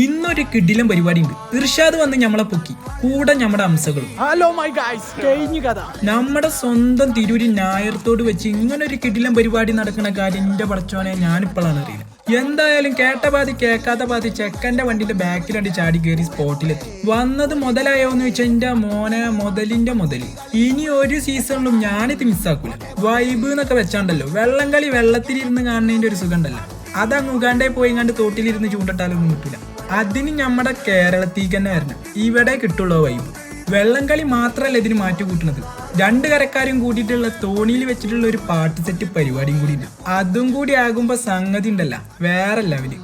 ഇന്നൊരു കിടിലം പരിപാടി ഉണ്ട്. ഇർഷാദ് വന്ന് ഞമ്മളെ പൊക്കി, കൂടെ നമ്മുടെ അംസകളും. ഹലോ മൈ ഗൈസ്, കഴിഞ്ഞ കഥ. നമ്മുടെ സ്വന്തം തിരൂരി ഞായർത്തോട് വെച്ച് ഇങ്ങനെ ഒരു കിടിലം പരിപാടി നടക്കുന്ന കാര്യം എന്റെ പടച്ചോനെ ഞാനിപ്പോഴാണ് അറിയുന്നത്. എന്തായാലും കേട്ട പാതി കേൾക്കാത്ത പാതി ചെക്കന്റെ വണ്ടിന്റെ ബാക്കിലടി ചാടി കയറി സ്പോട്ടിലെത്തി. വന്നത് മുതലായോ എന്ന് വെച്ചാൽ എന്റെ മോനെ മുതലിന്റെ മുതല്. ഇനി ഒരു സീസണിലും ഞാനിത് മിസ്സാക്കൂല. വൈബ് എന്നൊക്കെ വെച്ചാണ്ടല്ലോ, വെള്ളം കളി വെള്ളത്തിലിരുന്ന് കാണുന്നതിന്റെ ഒരു സുഖം ഉണ്ടല്ലോ, അതങ്ങ് ഉഗാണ്ടേ പോയി കണ്ട് തോട്ടിലിരുന്ന് ചൂണ്ടിട്ടാലൊന്നും കിട്ടൂല. അതിന് നമ്മുടെ കേരളത്തിലേക്ക് തന്നെ വരണം. ഇവിടെ കിട്ടുള്ളൂ വൈബ്. വെള്ളം കളി മാത്രമല്ല ഇതിന് മാറ്റി കൂട്ടുന്നത്, രണ്ട് കരക്കാരും കൂട്ടിയിട്ടുള്ള തോണിയിൽ വെച്ചിട്ടുള്ള ഒരു പാട്ട് സെറ്റ് പരിപാടിയും കൂടി ഉണ്ട്. അതും കൂടി ആകുമ്പോ സംഗതി ഉണ്ടല്ല വേറെ ലെവല്.